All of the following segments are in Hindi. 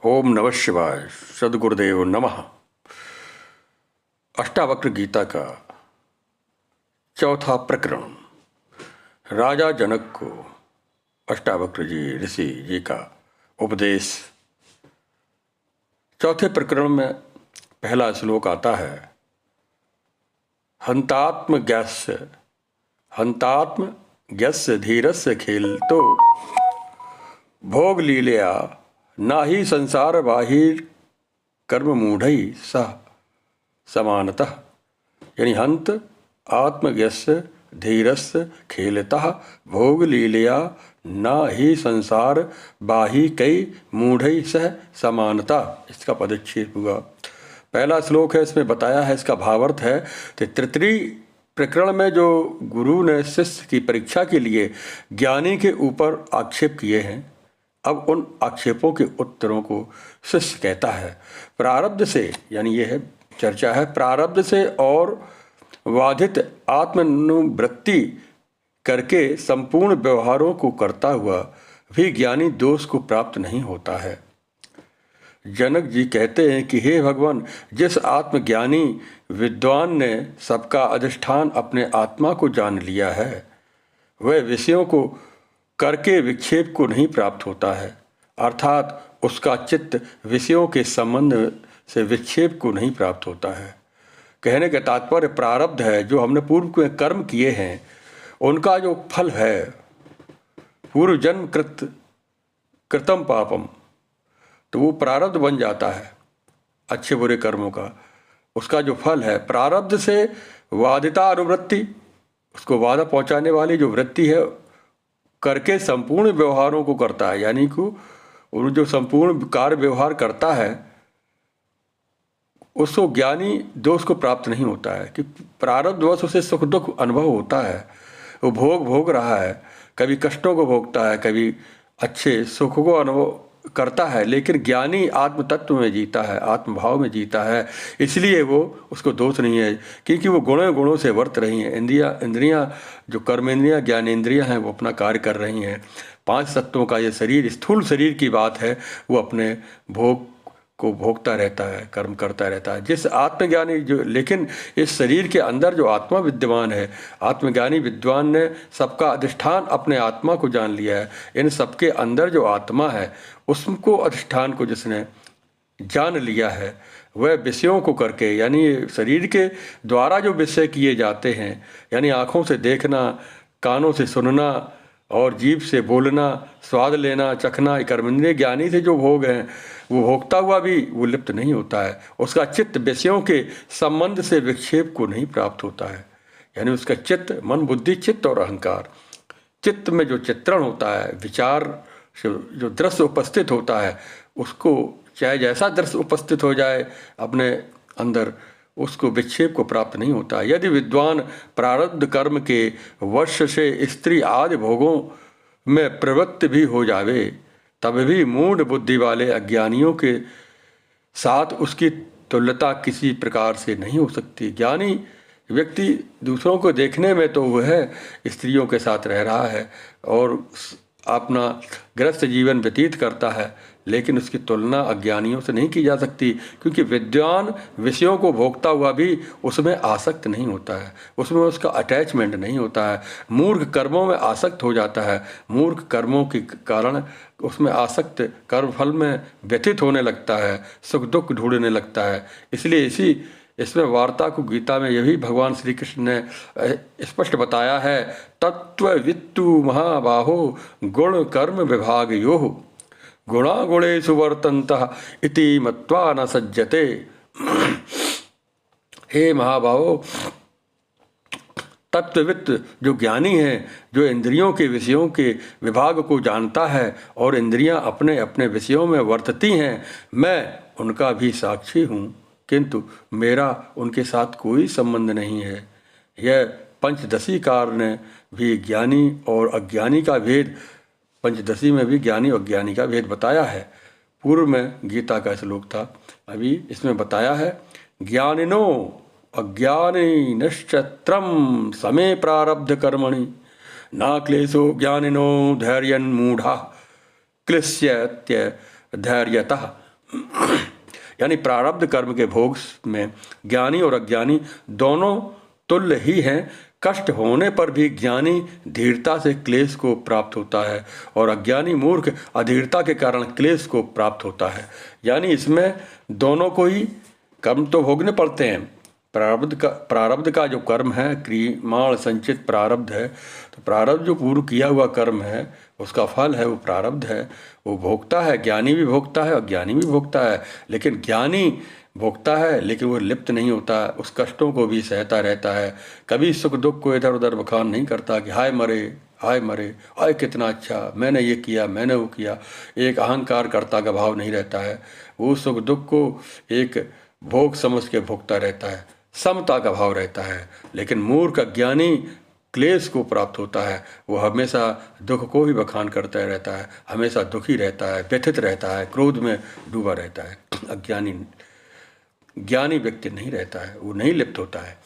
ओम नमः शिवाय। सद्गुरुदेव नमः। अष्टावक्र गीता का चौथा प्रकरण। राजा जनक को अष्टावक्र जी ऋषि जी का उपदेश। चौथे प्रकरण में पहला श्लोक आता है, हंतात्म ज्ञस्य धीरस्य खेलतो भोग लीलया नाही संसार बाहिर कर्म मूढ़ई सह समानतः। यानी हंत आत्मज्ञस्य धीरस्य खेलतः भोग लीलया न ही संसार बाही कई मूढ़ई सह समानता। इसका पदच्छेद हुआ। पहला श्लोक है, इसमें बताया है, इसका भावार्थ है कि तृतीय प्रकरण में जो गुरु ने शिष्य की परीक्षा के लिए ज्ञानी के ऊपर आक्षेप किए हैं, अब उन आक्षेपों के उत्तरों को शिष्य कहता है। प्रारब्ध से, यानी यह है चर्चा है, प्रारब्ध से और बाधित आत्मानुवृत्ति करके संपूर्ण व्यवहारों को करता हुआ भी ज्ञानी दोष को प्राप्त नहीं होता है। जनक जी कहते हैं कि हे भगवान, जिस आत्मज्ञानी विद्वान ने सबका अधिष्ठान अपने आत्मा को जान लिया है, वह विषयों को करके विक्षेप को नहीं प्राप्त होता है, अर्थात उसका चित्त विषयों के संबंध से विक्षेप को नहीं प्राप्त होता है। कहने का तात्पर्य प्रारब्ध है, जो हमने पूर्व में कर्म किए हैं उनका जो फल है, पूर्व जन्म कृतम पापम, तो वो प्रारब्ध बन जाता है अच्छे बुरे कर्मों का। उसका जो फल है, प्रारब्ध से वादिता अनुवृत्ति, उसको वादा पहुंचाने वाली जो वृत्ति है, करके संपूर्ण व्यवहारों को करता है। यानी कि जो संपूर्ण कार्य व्यवहार करता है उसको ज्ञानी दोष को प्राप्त नहीं होता है कि प्रारब्धवश उसे सुख दुख अनुभव होता है। वो भोग रहा है, कभी कष्टों को भोगता है, कभी अच्छे सुख को अनुभव करता है, लेकिन ज्ञानी आत्म तत्व में जीता है, आत्मभाव में जीता है। इसलिए वो उसको दोष नहीं है, क्योंकि वो गुणों से वर्त रही हैं। इंद्रियां जो कर्मेंद्रियां ज्ञानेंद्रियां हैं, वो अपना कार्य कर रही हैं। 5 तत्वों का ये शरीर, स्थूल शरीर की बात है, वो अपने भोग को भोगता रहता है, कर्म करता रहता है। जिस आत्मज्ञानी जो, लेकिन इस शरीर के अंदर जो आत्मा विद्यमान है, आत्मज्ञानी विद्वान ने सबका अधिष्ठान अपने आत्मा को जान लिया है। इन सबके अंदर जो आत्मा है, उसको अधिष्ठान को जिसने जान लिया है, वह विषयों को करके, यानी शरीर के द्वारा जो विषय किए जाते हैं, यानी आँखों से देखना, कानों से सुनना और जीभ से बोलना, स्वाद लेना, चखना, कर्मेंद्रिय ज्ञानी से जो भोग हैं, वो भोगता हुआ भी वो लिप्त नहीं होता है। उसका चित्त विषयों के संबंध से विक्षेप को नहीं प्राप्त होता है। यानी उसका चित्त, मन, बुद्धि, चित्त और अहंकार, चित्त में जो चित्रण होता है, विचार जो दृश्य उपस्थित होता है, उसको चाहे जैसा दृश्य उपस्थित हो जाए अपने अंदर, उसको विक्षेप को प्राप्त नहीं होता। यदि विद्वान प्रारब्ध कर्म के वर्ष से स्त्री आदि भोगों में प्रवृत्त भी हो जावे, तब भी मूढ़ बुद्धि वाले अज्ञानियों के साथ उसकी तुल्यता किसी प्रकार से नहीं हो सकती। ज्ञानी व्यक्ति दूसरों को देखने में तो वह स्त्रियों के साथ रह रहा है और अपना गृहस्थ जीवन व्यतीत करता है, लेकिन उसकी तुलना अज्ञानियों से नहीं की जा सकती, क्योंकि विद्वान विषयों को भोगता हुआ भी उसमें आसक्त नहीं होता है, उसमें उसका अटैचमेंट नहीं होता है। मूर्ख कर्मों में आसक्त हो जाता है, मूर्ख कर्मों के कारण उसमें आसक्त कर्मफल में व्यथित होने लगता है, सुख दुख ढूंढने लगता है। इसलिए इसमें वार्ता को गीता में यही भगवान श्री कृष्ण ने स्पष्ट बताया है, तत्त्ववित्तु महाबाहो गुण कर्म विभाग योः गुणा गुणेषु वर्तन्तः इति मत्वा न सज्जते। हे महाबाहो, तत्ववित्त जो ज्ञानी है, जो इंद्रियों के विषयों के विभाग को जानता है और इंद्रियां अपने अपने विषयों में वर्तती हैं, मैं उनका भी साक्षी हूँ, किंतु मेरा उनके साथ कोई संबंध नहीं है। यह पंचदशी कार ने भी ज्ञानी और अज्ञानी का भेद, पंचदशी में भी ज्ञानी और अज्ञानी का भेद बताया है। पूर्व में गीता का श्लोक था, अभी इसमें बताया है, ज्ञानिनो अज्ञानिनश्चत्रम समे प्रारब्ध कर्मणि न क्लेशो ज्ञानिनो धैर्यन्मूढ़ा क्लिश्यत्य धैर्यतः यानी प्रारब्ध कर्म के भोग में ज्ञानी और अज्ञानी दोनों तुल्य ही हैं। कष्ट होने पर भी ज्ञानी धीरता से क्लेश को प्राप्त होता है और अज्ञानी मूर्ख अधीरता के कारण क्लेश को प्राप्त होता है। यानी इसमें दोनों को ही कर्म तो भोगने पड़ते हैं। प्रारब्ध का जो कर्म है, क्रियमाण संचित प्रारब्ध है, तो प्रारब्ध जो पूर्व किया हुआ कर्म है उसका फल है, वो प्रारब्ध है, वो भोगता है। ज्ञानी भी भोगता है, अज्ञानी भी भोगता है। लेकिन ज्ञानी भोगता है लेकिन वो लिप्त नहीं होता, उस कष्टों को भी सहता रहता है। कभी सुख दुख को इधर उधर बखान नहीं करता कि हाय मरे, हाय मरे, हाय कितना अच्छा, मैंने ये किया, मैंने वो किया। एक अहंकार कर्ता का भाव नहीं रहता है। वो सुख दुख को एक भोग समझ के भोगता रहता है, समता का भाव रहता है। लेकिन मूर्ख अज्ञानी क्लेश को प्राप्त होता है, वो हमेशा दुख को ही बखान करता रहता है, हमेशा दुखी रहता है, व्यथित रहता है, क्रोध में डूबा रहता है। ज्ञानी व्यक्ति नहीं रहता है, वो नहीं लिप्त होता है।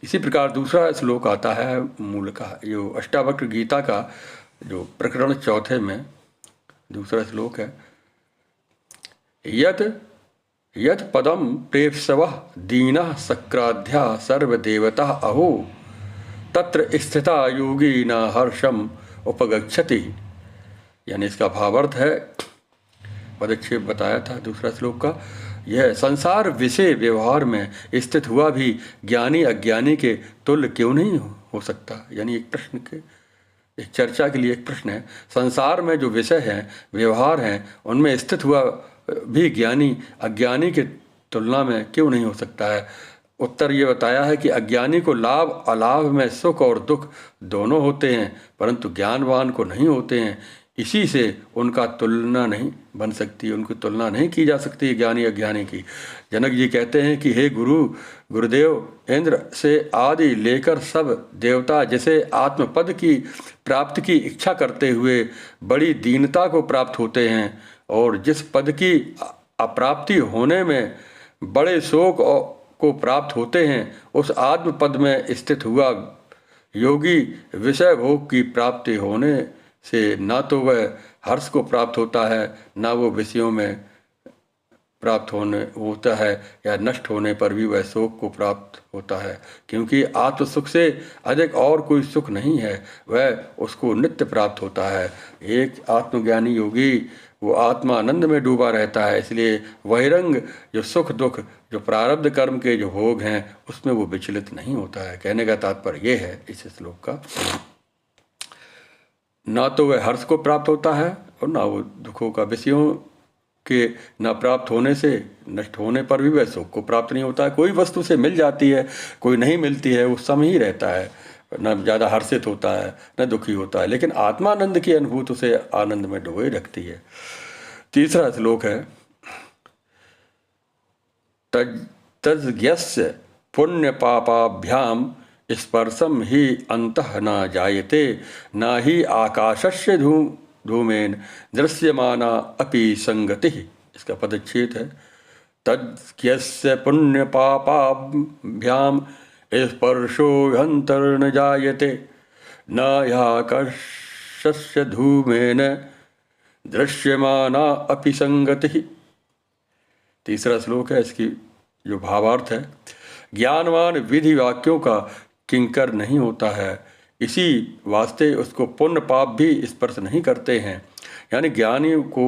इसी प्रकार दूसरा श्लोक आता है मूल का, जो अष्टावक्र गीता का जो प्रकरण 4 में दूसरा श्लोक है, यत् यत् पदम प्रेप्सवः दीनः सक्राध्या सर्वदेवता अहो तत्र स्थिता योगी न हर्षम उपगच्छति। यानी इसका भावार्थ है, पदक्षेप बताया था दूसरा श्लोक का, यह संसार विषय व्यवहार में स्थित हुआ भी ज्ञानी अज्ञानी के तुल्य क्यों नहीं हो सकता। यानी एक प्रश्न के, एक चर्चा के लिए एक प्रश्न है, संसार में जो विषय हैं, व्यवहार हैं, उनमें स्थित हुआ भी ज्ञानी अज्ञानी के तुलना में क्यों नहीं हो सकता है। उत्तर ये बताया है कि अज्ञानी को लाभ अलाभ में सुख और दुख दोनों होते हैं, परंतु ज्ञानवान को नहीं होते हैं। इसी से उनका तुलना नहीं बन सकती, उनकी तुलना नहीं की जा सकती ज्ञानी अज्ञानी की। जनक जी कहते हैं कि हे गुरुदेव, इंद्र से आदि लेकर सब देवता जैसे आत्मपद की प्राप्ति की इच्छा करते हुए बड़ी दीनता को प्राप्त होते हैं, और जिस पद की अप्राप्ति होने में बड़े शोक को प्राप्त होते हैं, उस आत्म पद में स्थित हुआ योगी विषय भोग की प्राप्ति होने से ना तो वह हर्ष को प्राप्त होता है, ना वो विषयों में प्राप्त होता है, या नष्ट होने पर भी वह शोक को प्राप्त होता है। क्योंकि आत्म सुख से अधिक और कोई सुख नहीं है, वह उसको नित्य प्राप्त होता है। एक आत्मज्ञानी योगी वो आत्मानंद में डूबा रहता है, इसलिए बहिरंग जो सुख दुख, जो प्रारब्ध कर्म के जो भोग हैं, उसमें वो विचलित नहीं होता है। कहने का तात्पर्य ये है इस श्लोक का, ना तो वह हर्ष को प्राप्त होता है और ना वो दुखों का, विषयों के न प्राप्त होने से, नष्ट होने पर भी वह सुख को प्राप्त नहीं होता है। कोई वस्तु से मिल जाती है, कोई नहीं मिलती है, वो सम ही रहता है, न ज़्यादा हर्षित होता है न दुखी होता है। लेकिन आत्मानंद की अनुभूति उसे आनंद में डुबोए रखती है। तीसरा श्लोक है, तज्ज्ञस्य पुण्य पापाभ्याम स्पर्शम ही अंतः न जायते, न ही आकाशस्य धूमेन दृश्यमाना अपि संगति। इसका पदच्छेद है, तज्ज्ञस्य पुण्य पापाभ्याम स्पर्शो ह्यंतर न जायते, न ह्याकाशस्य धूमेन दृश्यमाना अपि संगति। तीसरा श्लोक है, इसकी जो भावार्थ है, ज्ञानवान विधि वाक्यों का किंकर नहीं होता है, इसी वास्ते उसको पुण्य पाप भी स्पर्श नहीं करते हैं। यानी ज्ञानी को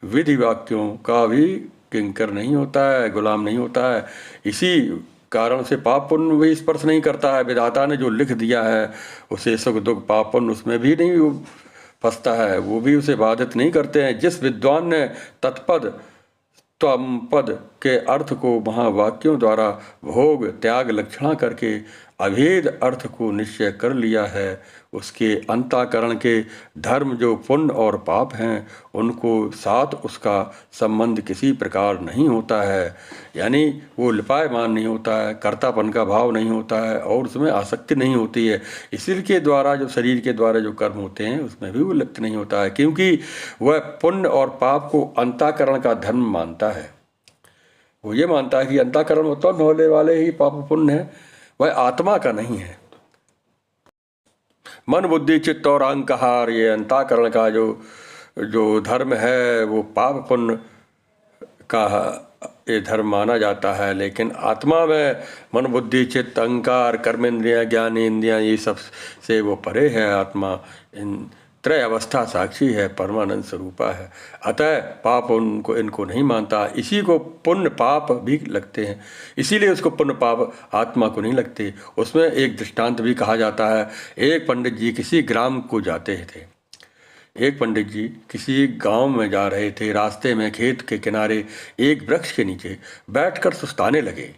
विधि वाक्यों का भी किंकर नहीं होता है, गुलाम नहीं होता है, इसी कारण से पाप पुण्य भी स्पर्श नहीं करता है। विधाता ने जो लिख दिया है उसे सुख दुख पाप पुण्य उसमें भी नहीं फंसता है, वो भी उसे बाधित नहीं करते हैं। जिस विद्वान ने तत्पद त्वम पद के अर्थ को महावाक्यों द्वारा भोग त्याग लक्षणा करके अभेद अर्थ को निश्चय कर लिया है, उसके अंतःकरण के धर्म जो पुण्य और पाप हैं उनको साथ उसका संबंध किसी प्रकार नहीं होता है। यानी वो लिपायमान नहीं होता है, कर्तापन का भाव नहीं होता है और उसमें आसक्ति नहीं होती है। इसी के द्वारा जो शरीर के द्वारा जो कर्म होते हैं उसमें भी वो लिप्त नहीं होता है, क्योंकि वह पुण्य और पाप को अंतःकरण का धर्म मानता है। वो ये मानता है कि अंतःकरण उत्पन्न होने वाले ही पाप पुण्य है, वह आत्मा का नहीं है। मन बुद्धि चित्त और अहंकार, ये अंतःकरण का जो धर्म है वो पाप पुण्य का ये धर्म माना जाता है, लेकिन आत्मा में मन बुद्धि चित्त अहंकार कर्मेंद्रियां ज्ञान इंद्रियां ये सब से वो परे है। आत्मा इन त्रय अवस्था साक्षी है, परमानंद स्वरूपा है। अतः पाप उनको इनको नहीं मानता, इसी को पुण्य पाप भी लगते हैं, इसीलिए उसको पुण्य पाप आत्मा को नहीं लगते। उसमें एक दृष्टांत भी कहा जाता है। एक पंडित जी किसी ग्राम को जाते थे। एक पंडित जी किसी गांव में जा रहे थे। रास्ते में खेत के किनारे एक वृक्ष के नीचे बैठकर सुस्ताने लगे।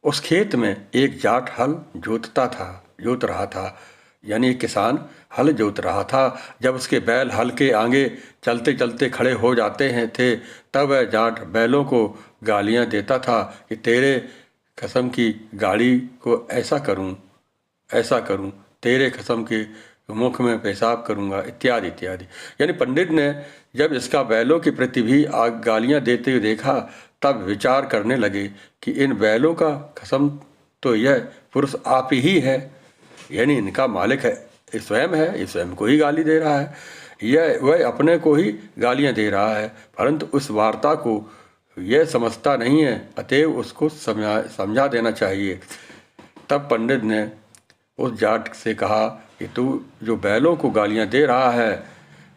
उस खेत में एक जाट हल जोत रहा था, यानी एक किसान हल जोत रहा था। जब उसके बैल हल के आगे चलते चलते खड़े हो जाते थे, तब वह जाट बैलों को गालियां देता था कि तेरे कसम की गाड़ी को ऐसा करूं, तेरे कसम के मुख में पेशाब करूंगा, इत्यादि इत्यादि। यानी पंडित ने जब इसका बैलों के प्रति भी गालियां देते हुए देखा, तब विचार करने लगे कि इन बैलों का कसम तो यह पुरुष आप ही है, यानी इनका मालिक है, ये स्वयं है, ये स्वयं को ही गाली दे रहा है, वह अपने को ही गालियां दे रहा है, परंतु उस वार्ता को यह समझता नहीं है, अतएव उसको समझा देना चाहिए। तब पंडित ने उस जाट से कहा कि तू जो बैलों को गालियां दे रहा है,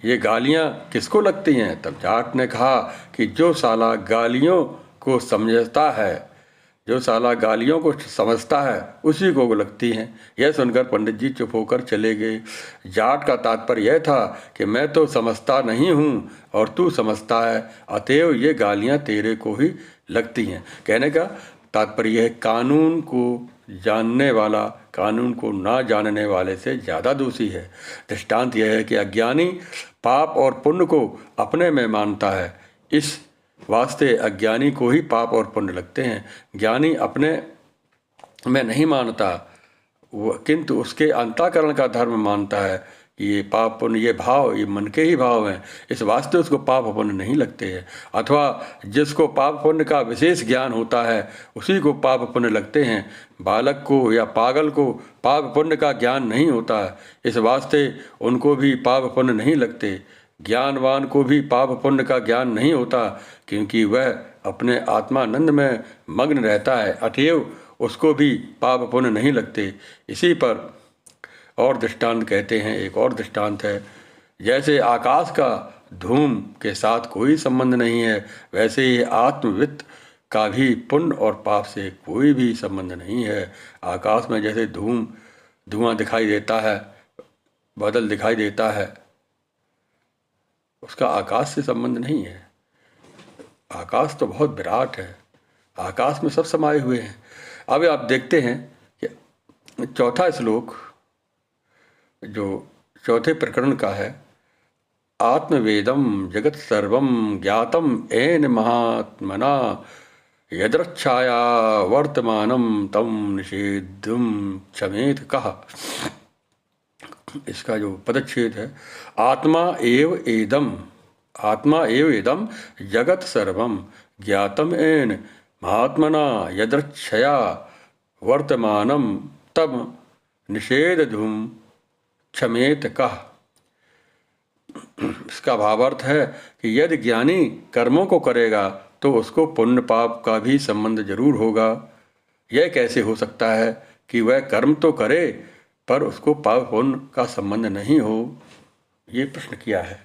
ये गालियां किसको लगती हैं? तब जाट ने कहा कि जो साला गालियों को समझता है, जो साला गालियों को समझता है उसी को लगती हैं। यह सुनकर पंडित जी चुप होकर चले गए। जाट का तात्पर्य यह था कि मैं तो समझता नहीं हूँ और तू समझता है, अतएव ये गालियाँ तेरे को ही लगती हैं। कहने का तात्पर्य यह है, कानून को जानने वाला कानून को ना जानने वाले से ज़्यादा दोषी है। दृष्टांत यह है कि अज्ञानी पाप और पुण्य को अपने में मानता है, इस वास्ते अज्ञानी को ही पाप और पुण्य लगते हैं। ज्ञानी अपने में नहीं मानता, किंतु उसके अंतःकरण का धर्म मानता है कि ये पाप पुण्य, ये भाव, ये मन के ही भाव हैं, इस वास्ते उसको पाप पुण्य नहीं लगते हैं। अथवा जिसको पाप पुण्य का विशेष ज्ञान होता है उसी को पाप पुण्य लगते हैं। बालक को या पागल को पाप पुण्य का ज्ञान नहीं होता है, इस वास्ते उनको भी पाप पुण्य नहीं लगते। ज्ञानवान को भी पाप पुण्य का ज्ञान नहीं होता, क्योंकि वह अपने आत्मानंद में मग्न रहता है, अतएव उसको भी पाप पुण्य नहीं लगते। इसी पर और दृष्टांत कहते हैं, एक और दृष्टांत है, जैसे आकाश का धूम के साथ कोई संबंध नहीं है, वैसे ही आत्मवित्त का भी पुण्य और पाप से कोई भी संबंध नहीं है। आकाश में जैसे धुआं दिखाई देता है, बादल दिखाई देता है, उसका आकाश से संबंध नहीं है। आकाश तो बहुत विराट है, आकाश में सब समाये हुए हैं। अब आप देखते हैं कि चौथा श्लोक जो चौथे प्रकरण का है, आत्मवेदम जगत सर्वम ज्ञातम एन महात्मना यदृच्छाया वर्तमानम तम निषेधुम क्षमेत कहा। इसका जो पदच्छेद है, आत्मा एव एदम जगत सर्वम ज्ञातम एन महात्मना यदृच्छया वर्तमानम तम निषेधुम क्षमेत कह। इसका भावार्थ है कि यदि ज्ञानी कर्मों को करेगा तो उसको पुण्य पाप का भी संबंध जरूर होगा। यह कैसे हो सकता है कि वह कर्म तो करे पर उसको पाप पुण्य का संबंध नहीं हो? ये प्रश्न किया है।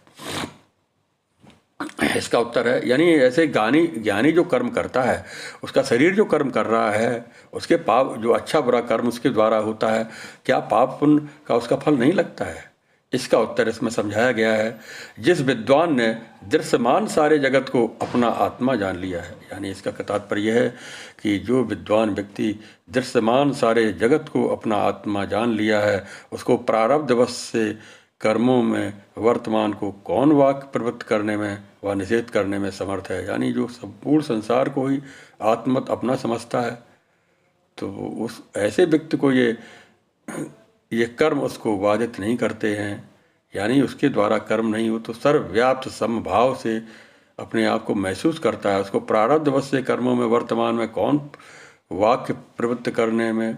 इसका उत्तर है, यानी ऐसे ज्ञानी जो कर्म करता है, उसका शरीर जो कर्म कर रहा है, उसके पाप जो अच्छा बुरा कर्म उसके द्वारा होता है, क्या पाप पुण्य का उसका फल नहीं लगता है? इसका उत्तर इसमें समझाया गया है, जिस विद्वान ने दृश्यमान सारे जगत को अपना आत्मा जान लिया है, यानी इसका तात्पर्य है कि जो विद्वान व्यक्ति दृश्यमान सारे जगत को अपना आत्मा जान लिया है, उसको प्रारब्धवश से कर्मों में वर्तमान को कौन वाक्य प्रवृत्त करने में व निषेध करने में समर्थ है। यानी जो संपूर्ण संसार को ही आत्मत अपना समझता है, तो उस ऐसे व्यक्ति को ये कर्म उसको बाधित नहीं करते हैं। यानी उसके द्वारा कर्म नहीं हो तो सर्वव्याप्त समभाव से अपने आप को महसूस करता है। उसको प्रारब्धवश से कर्मों में वर्तमान में कौन वाक्य प्रवृत्त करने में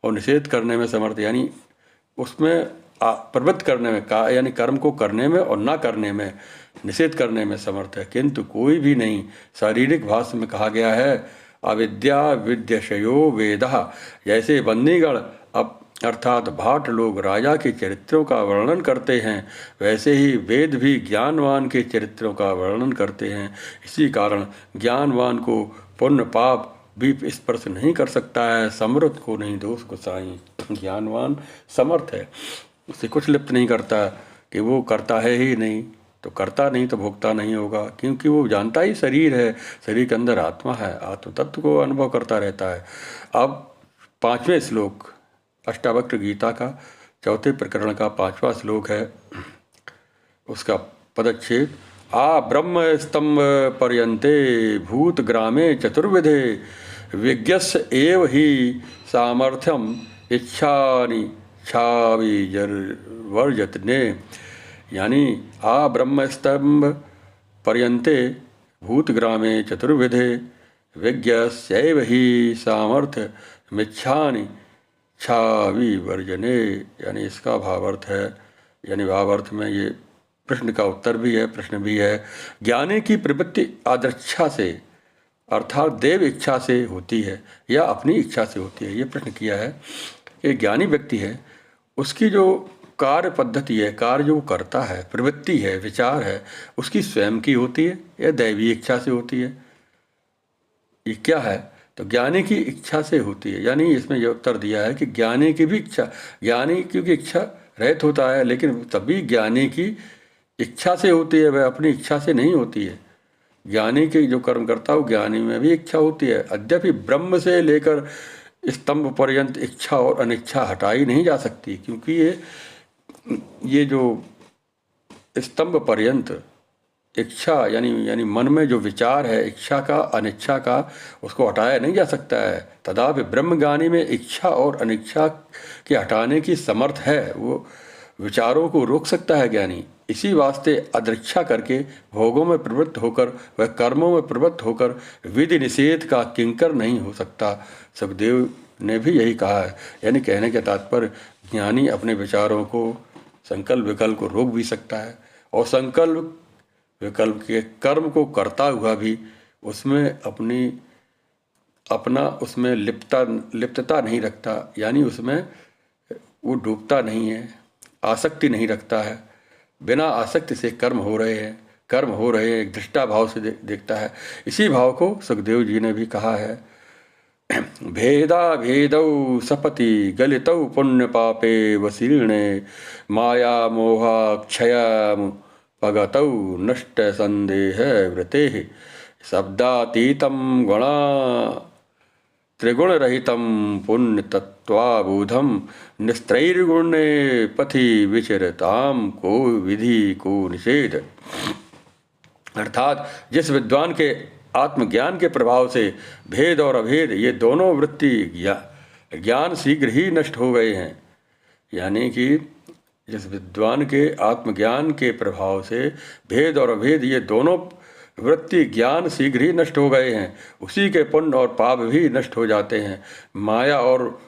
और निषेध करने में समर्थ, यानी उसमें प्रवृत्त करने में यानी कर्म को करने में और ना करने में, निषेध करने में समर्थ है, किंतु कोई भी नहीं। शारीरिक भाष्य में कहा गया है अविद्या विद्यशयो वेदः। जैसे बंदीगण अब अर्थात भाट लोग राजा के चरित्रों का वर्णन करते हैं, वैसे ही वेद भी ज्ञानवान के चरित्रों का वर्णन करते हैं। इसी कारण ज्ञानवान को पुण्य पाप भी स्पर्श नहीं कर सकता है, समर्थ को नहीं दोष को साई। ज्ञानवान समर्थ है, उसे कुछ लिप्त नहीं करता कि वो करता है ही नहीं, तो करता नहीं तो भोगता नहीं होगा, क्योंकि वो जानता ही शरीर है, शरीर के अंदर आत्मा है, आत्म तत्व को अनुभव करता रहता है। अब 5वें श्लोक अष्टावक्र गीता का 4थे प्रकरण का 5वां श्लोक है, उसका पदच्छेद आ ब्रह्म स्तंभ पर्यन्ते भूत ग्रामे चतुर्विधे विज्ञस्य एव ही सामर्थ्यम इच्छानि वर्जतने। यानी आ ब्रह्म स्तंभ पर्यन्ते भूत ग्रामे चतुर्विधे विज्ञस्यैव ही सामर्थ्य मिच्छानि छावी वर्जने। यानी इसका भावार्थ है, यानी भावार्थ में ये प्रश्न का उत्तर भी है, प्रश्न भी है। ज्ञानी की प्रवृत्ति आदर्च्छा से अर्थात देव इच्छा से होती है या अपनी इच्छा से होती है। ये प्रश्न किया है कि ज्ञानी व्यक्ति है, उसकी जो कार्य पद्धति है, कार्य जो करता है, प्रवृत्ति है, विचार है, उसकी स्वयं की होती है या दैवी इच्छा से होती है। ये क्या है? तो ज्ञानी की इच्छा से होती है। यानी इसमें यह उत्तर दिया है कि ज्ञानी की भी इच्छा, ज्ञानी क्योंकि इच्छा रहित होता है, लेकिन तभी ज्ञानी की इच्छा से होती है, वह अपनी इच्छा से नहीं होती है। ज्ञानी के जो कर्म करता है, ज्ञानी में भी इच्छा होती है। अद्यपि ब्रह्म से लेकर स्तंभ पर्यंत इच्छा और अनिच्छा हटाई नहीं जा सकती, क्योंकि ये जो स्तंभ पर्यंत इच्छा यानी मन में जो विचार है इच्छा का अनिच्छा का, उसको हटाया नहीं जा सकता है। तदापि ब्रह्मज्ञानी में इच्छा और अनिच्छा के हटाने की समर्थ है, वो विचारों को रोक सकता है ज्ञानी। इसी वास्ते अदृच्छा करके भोगों में प्रवृत्त होकर वह कर्मों में प्रवृत्त होकर विधि निषेध का किंकर नहीं हो सकता। सुखदेव ने भी यही कहा है। यानी कहने के तात्पर्य ज्ञानी अपने विचारों को, संकल्प विकल्प को रोक भी सकता है, और संकल्प विकल्प के कर्म को करता हुआ भी उसमें उसमें लिप्तता नहीं रखता, यानी उसमें वो डूबता नहीं है, आसक्ति नहीं रखता है। बिना आसक्ति से कर्म हो रहे हैं एक दृष्टा भाव से देखता है। इसी भाव को सुखदेव जी ने भी कहा है, भेदा भेदौ सपति गलितौ पुण्य पापे वसीर्णे माया मोहा क्षय पगतौ नष्ट संदेह वृते शब्दातीतं गुणा त्रिगुण रहितं पुण्य तत्वाबूधम निस्त्रैर्गुणे पथि विचरताम को विधि को निषेध। अर्थात जिस विद्वान के आत्मज्ञान के प्रभाव से भेद और अभेद ये दोनों वृत्ति ज्ञान शीघ्र ही नष्ट हो गए हैं, यानी कि जिस विद्वान के आत्मज्ञान के प्रभाव से भेद और अभेद ये दोनों वृत्ति ज्ञान शीघ्र ही नष्ट हो गए हैं, उसी के पुण्य और पाप भी नष्ट हो जाते हैं। माया और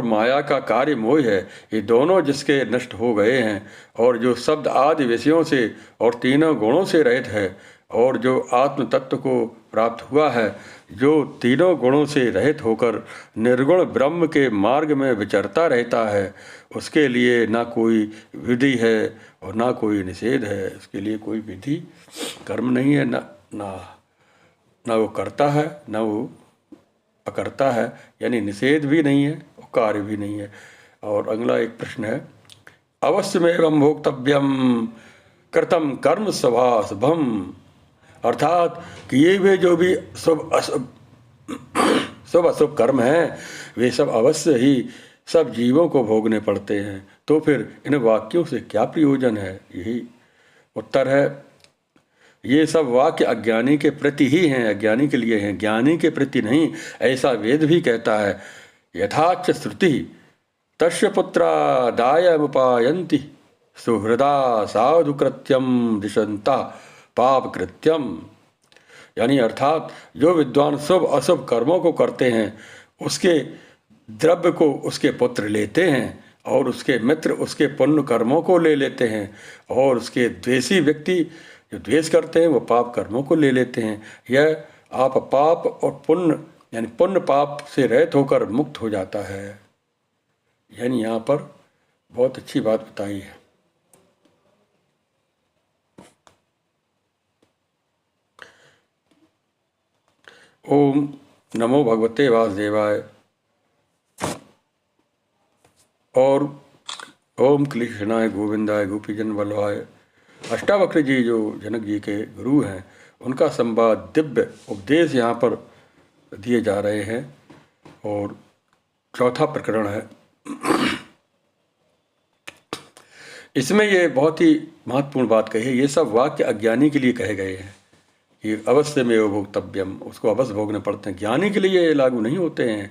माया का कार्य मोह है, ये दोनों जिसके नष्ट हो गए हैं, और जो शब्द आदि विषयों से और तीनों गुणों से रहित है, और जो आत्म तत्व को प्राप्त हुआ है, जो तीनों गुणों से रहित होकर निर्गुण ब्रह्म के मार्ग में विचरता रहता है, उसके लिए ना कोई विधि है और ना कोई निषेध है। उसके लिए कोई विधि कर्म नहीं है, ना वो करता है ना वो अकर्ता है, यानी निषेध भी नहीं है और कार्य भी नहीं है। और अगला एक प्रश्न है, अवश्यमेवं भोक्तव्यम कृतम कर्म शुभाशुभम। अर्थात किए हुए जो भी शुभ अशुभ कर्म हैं, वे सब अवश्य ही सब जीवों को भोगने पड़ते हैं। तो फिर इन वाक्यों से क्या प्रयोजन है? यही उत्तर है, ये सब वाक्य अज्ञानी के प्रति ही हैं, अज्ञानी के लिए हैं, ज्ञानी के प्रति नहीं। ऐसा वेद भी कहता है, यथाच श्रुति तस्य पुत्रा दायमुपायन्ति सुहृदा साधु कृत्यम दिशंता पाप कृत्यम। यानी अर्थात जो विद्वान शुभ अशुभ कर्मों को करते हैं, उसके द्रव्य को उसके पुत्र लेते हैं और उसके मित्र उसके पुण्य कर्मों को ले लेते हैं, और उसके द्वेषी व्यक्ति जो द्वेष करते हैं वो पाप कर्मों को ले लेते हैं। यह आप पाप और पुण्य यानी पुण्य पाप से रहित होकर मुक्त हो जाता है। यानी यहाँ पर बहुत अच्छी बात बताई है। ओम नमो भगवते वासुदेवाय। और ओम कृष्णाय गोविंदाय गोपीजन वल्लभाय। अष्टावक्र जी जो जनक जी के गुरु हैं, उनका संवाद दिव्य उपदेश यहाँ पर दिए जा रहे हैं। और चौथा प्रकरण है। इसमें ये बहुत ही महत्वपूर्ण बात कही है। ये सब वाक्य अज्ञानी के लिए कहे गए हैं कि अवश्य में भोक्तव्यम, उसको अवश्य भोगने पड़ते हैं। ज्ञानी के लिए ये लागू नहीं होते हैं।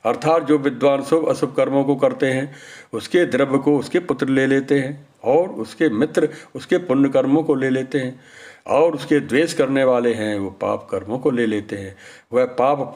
अर्थात जो विद्वान शुभ अशुभ कर्मों को करते हैं, उसके द्रव्य को उसके पुत्र ले लेते हैं, और उसके मित्र उसके पुण्य कर्मों को ले लेते हैं, और उसके द्वेष करने वाले हैं वो पाप कर्मों को ले लेते हैं। वह पाप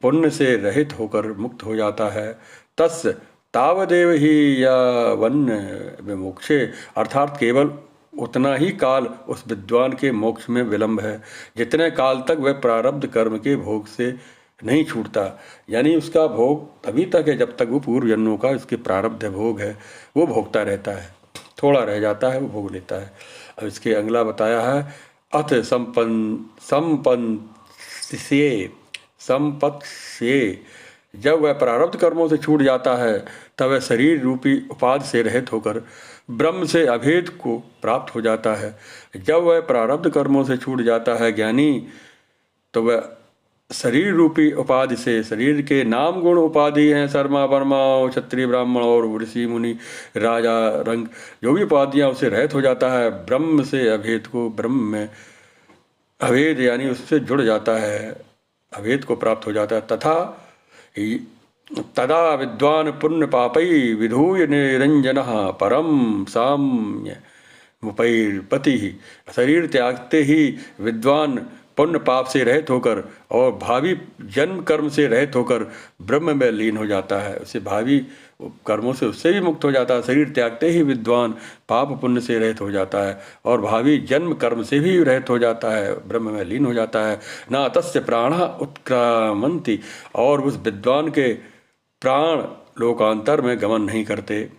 पुण्य से रहित होकर मुक्त हो जाता है। तस् तावदेव ही या वन्य विमोक्षे, अर्थात केवल उतना ही काल उस विद्वान के मोक्ष में विलंब है जितने काल तक वह प्रारब्ध कर्म के भोग से नहीं छूटता। यानी उसका भोग तभी तक है जब तक वो पूर्व जन्मों का उसके प्रारब्ध भोग है वो भोगता रहता है। थोड़ा रह जाता है वो भोग लेता है। अब इसके अगला बताया है, अथ संपत्स्ये, जब वह प्रारब्ध कर्मों से छूट जाता है तब वह शरीर रूपी उपाधि से रहित होकर ब्रह्म से अभेद को प्राप्त हो जाता है। जब वह प्रारब्ध कर्मों से छूट जाता है ज्ञानी, तो वह शरीर रूपी उपाधि से, शरीर के नाम गुण उपाधि हैं, शर्मा वर्मा क्षत्रिय ब्राह्मण और ऋषि मुनि राजा रंग, जो भी उपाधियाँ उसे रहित हो जाता है। ब्रह्म से अभेद को, ब्रह्म में अभेद यानी उससे जुड़ जाता है, अभेद को प्राप्त हो जाता है। तथा तदा विद्वान पुण्य पापई विधूय निरंजनः परम साम्य मुपैर्पति, शरीर त्यागते ही विद्वान पुण्य पाप से रहित होकर और भावी जन्म कर्म से रहित होकर ब्रह्म में लीन हो जाता है। उसे भावी कर्मों से उससे भी मुक्त हो जाता है। शरीर त्यागते ही विद्वान पाप पुण्य से रहित हो जाता है और भावी जन्म कर्म से भी रहित हो जाता है, ब्रह्म में लीन हो जाता है। न तस्य प्राण उत्क्रामंति, और उस विद्वान के प्राण लोकांतर में गमन नहीं करते।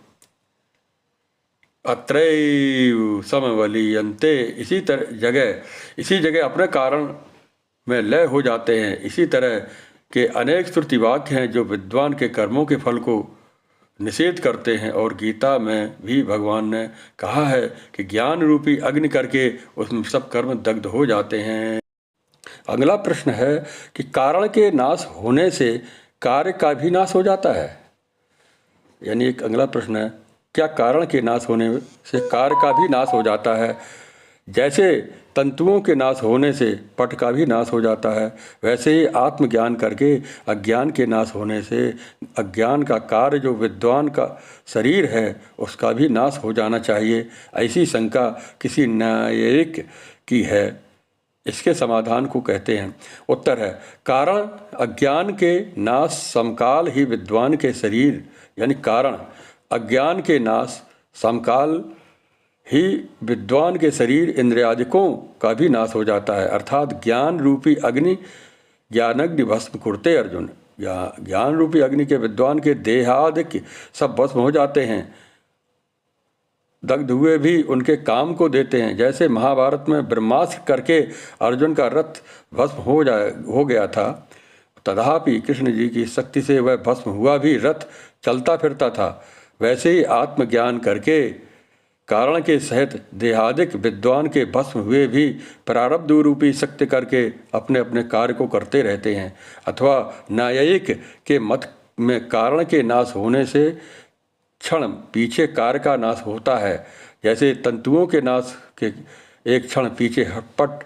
अत्रैव समवलीयन्ते, इसी जगह अपने कारण में लय हो जाते हैं। इसी तरह के अनेक श्रुति वाक्य हैं जो विद्वान के कर्मों के फल को निषेध करते हैं। और गीता में भी भगवान ने कहा है कि ज्ञान रूपी अग्नि करके उसमें सब कर्म दग्ध हो जाते हैं। अगला प्रश्न है कि कारण के नाश होने से कार्य का भी नाश हो जाता है। यानी एक अगला प्रश्न है, क्या कारण के नाश होने से कार्य का भी नाश हो जाता है? जैसे तंतुओं के नाश होने से पट का भी नाश हो जाता है, वैसे ही आत्मज्ञान करके अज्ञान के नाश होने से अज्ञान का कार्य जो विद्वान का शरीर है उसका भी नाश हो जाना चाहिए। ऐसी शंका किसी न्यायिक की है। इसके समाधान को कहते हैं। उत्तर है, कारण अज्ञान के नाश समकाल ही विद्वान के शरीर, यानी कारण अज्ञान के नाश समकाल ही विद्वान के शरीर इंद्रियादिकों का भी नाश हो जाता है। अर्थात ज्ञान रूपी अग्नि ज्ञानग्नि भस्म कुरते अर्जुन, ज्ञान रूपी अग्नि के विद्वान के देहादिक सब भस्म हो जाते हैं, दग्ध हुए भी उनके काम को देते हैं। जैसे महाभारत में ब्रह्मास्त्र करके अर्जुन का रथ भस्म हो गया था, तथापि कृष्ण जी की शक्ति से वह भस्म हुआ भी रथ चलता फिरता था। वैसे ही आत्मज्ञान करके कारण के सहित देहादिक विद्वान के भस्म हुए भी प्रारब्ध रूपी शक्ति करके अपने अपने कार्य को करते रहते हैं। अथवा न्यायिक के मत में कारण के नाश होने से क्षण पीछे कार्य का नाश होता है। जैसे तंतुओं के नाश के एक क्षण पीछे पट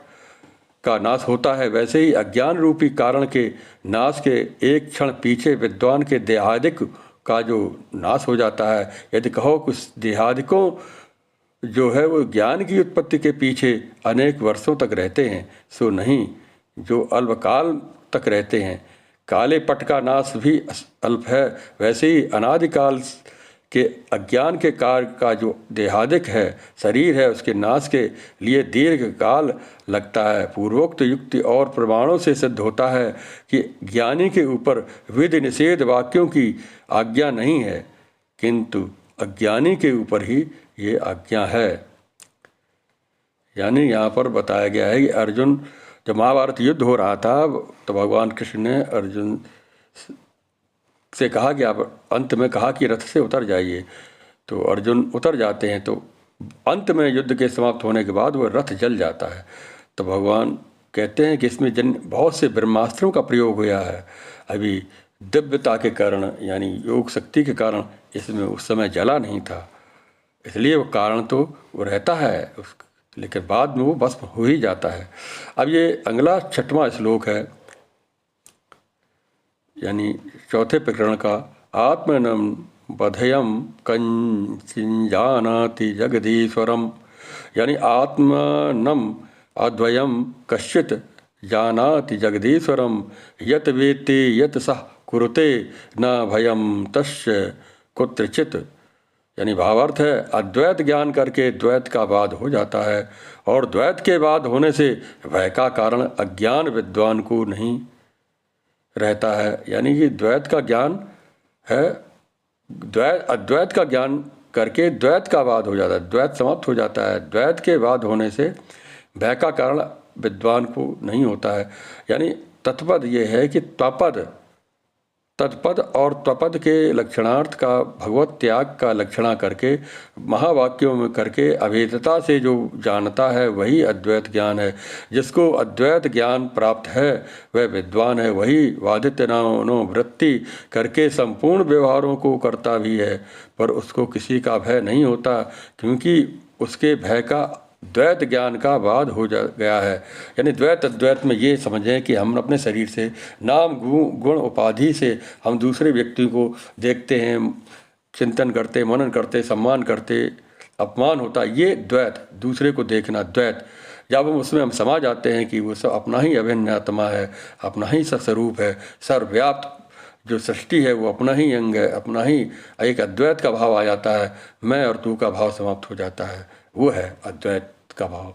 का नाश होता है, वैसे ही अज्ञान रूपी कारण के नाश के एक क्षण पीछे विद्वान के देहादिक का जो नाश हो जाता है। यदि कहो कुछ देहादिकों जो है वो ज्ञान की उत्पत्ति के पीछे अनेक वर्षों तक रहते हैं, सो नहीं जो अल्पकाल तक रहते हैं। काले पट का नाश भी अल्प है, वैसे ही अनादिकाल के अज्ञान के कार्य का जो देहादिक है शरीर है, उसके नाश के लिए दीर्घ काल लगता है। पूर्वोक्त युक्ति और प्रमाणों से सिद्ध होता है कि ज्ञानी के ऊपर विधि निषेध वाक्यों की आज्ञा नहीं है, किंतु अज्ञानी के ऊपर ही ये आज्ञा है। यानी यहाँ पर बताया गया है कि अर्जुन, जब महाभारत युद्ध हो रहा था तो भगवान कृष्ण ने अर्जुन से कहा कि आप, अंत में कहा कि रथ से उतर जाइए। तो अर्जुन उतर जाते हैं, तो अंत में युद्ध के समाप्त होने के बाद वो रथ जल जाता है। तो भगवान कहते हैं कि इसमें बहुत से ब्रह्मास्त्रों का प्रयोग हुआ है, अभी दिव्यता के कारण यानी योग शक्ति के कारण इसमें उस समय जला नहीं था, इसलिए वो कारण तो वो रहता है लेकिन बाद में वो भस्म हो ही जाता है। अब ये अगला 6वां श्लोक है, यानी चौथे प्रकरण का। आत्मनम बधयम कंचिजानाति जगदीश्वरम, यानी आत्मनम अद्वयम कश्चित जानाति जगदीश्वरम, यत वेत्ति यत सह कुरुते न भयम तस्य कुत्रचित। यानी भावार्थ है, अद्वैत ज्ञान करके द्वैत का बाद हो जाता है, और द्वैत के बाद होने से भय का कारण अज्ञान विद्वान को नहीं रहता है। यानी कि द्वैत का ज्ञान है, अद्वैत का ज्ञान करके द्वैत का बाद हो जाता है, द्वैत समाप्त हो जाता है। द्वैत के बाद होने से भय का कारण विद्वान को नहीं होता है। यानी तत्पद ये है कि तत्पद और त्वपद के लक्षणार्थ का भगवत त्याग का लक्षणा करके महावाक्यों में करके अभेदता से जो जानता है वही अद्वैत ज्ञान है। जिसको अद्वैत ज्ञान प्राप्त है वह विद्वान है, वही वादित्य नामनो वृत्ति करके संपूर्ण व्यवहारों को करता भी है, पर उसको किसी का भय नहीं होता, क्योंकि उसके भय का द्वैत ज्ञान का बाद हो गया है। यानी द्वैत अद्वैत में ये समझें कि हम अपने शरीर से नाम गुण उपाधि से हम दूसरे व्यक्ति को देखते हैं, चिंतन करते, मनन करते, सम्मान करते, अपमान होता, ये द्वैत, दूसरे को देखना द्वैत। जब हम समा जाते हैं कि वो सब अपना ही अभिन्न आत्मा है, अपना ही स्वरूप है, सर्वव्याप्त जो सृष्टि है वो अपना ही अंग है, अपना ही एक अद्वैत का भाव आ जाता है, मैं और तू का भाव समाप्त हो जाता है, वो है अद्वैत का भाव।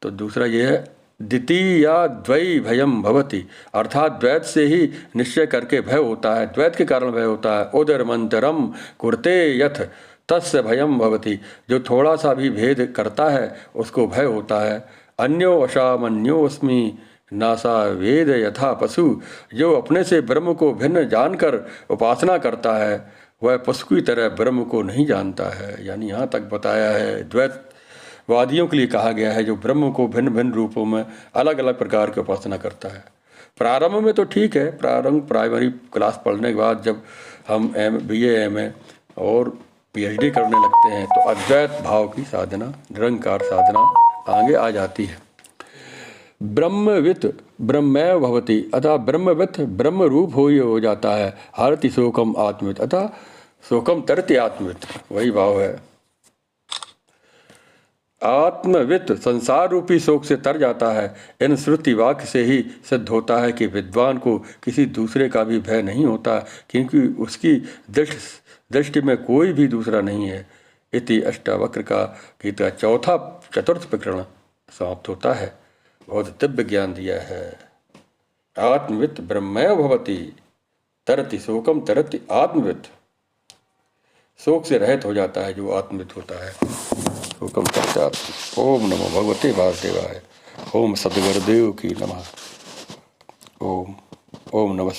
तो दूसरा ये है द्वितीया द्वै भयम भवति, अर्थात द्वैत से ही निश्चय करके भय होता है, द्वैत के कारण भय होता है। उदरमंतरम कुरते यथ तस्य भयम भवति, जो थोड़ा सा भी भेद करता है उसको भय होता है। अन्यो असामन्योस्मि नासा वेद यथा पशु, जो अपने से ब्रह्म को भिन्न जानकर उपासना करता है वह पशु की तरह ब्रह्म को नहीं जानता है। यानी यहाँ तक बताया है, द्वैतवादियों के लिए कहा गया है जो ब्रह्म को भिन्न भिन्न रूपों में अलग अलग प्रकार की उपासना करता है। प्रारंभ में तो ठीक है, प्राइमरी क्लास पढ़ने के बाद जब हम BA MA और PhD करने लगते हैं तो अद्वैत भाव की साधना, निरंकार साधना आगे आ जाती है। ब्रह्मवित् ब्रह्मैव भवति, अतः ब्रह्मवित् ब्रह्म रूप हो जाता है। हरति शोकम आत्मवित्, अतः शोकम तरति आत्मवित्, वही भाव है। आत्मवित् संसार रूपी शोक से तर जाता है। इन श्रुति वाक्य से ही सिद्ध होता है कि विद्वान को किसी दूसरे का भी भय नहीं होता, क्योंकि उसकी दृष्टि में कोई भी दूसरा नहीं है। इति अष्टावक्र का गीत का चतुर्थ प्रकरण समाप्त होता है। बहुत दिव्य ज्ञान दिया है। आत्मवित् ब्रह्मैव भवति तरति शोकम तरति आत्मवित्, शोक से रहित हो जाता है जो आत्मवित् होता है। शोकम तरति आत्मवित्। ओम नमो भगवते वासुदेवाय। ओम सद्गुरुदेव की नमः। ओम नमः।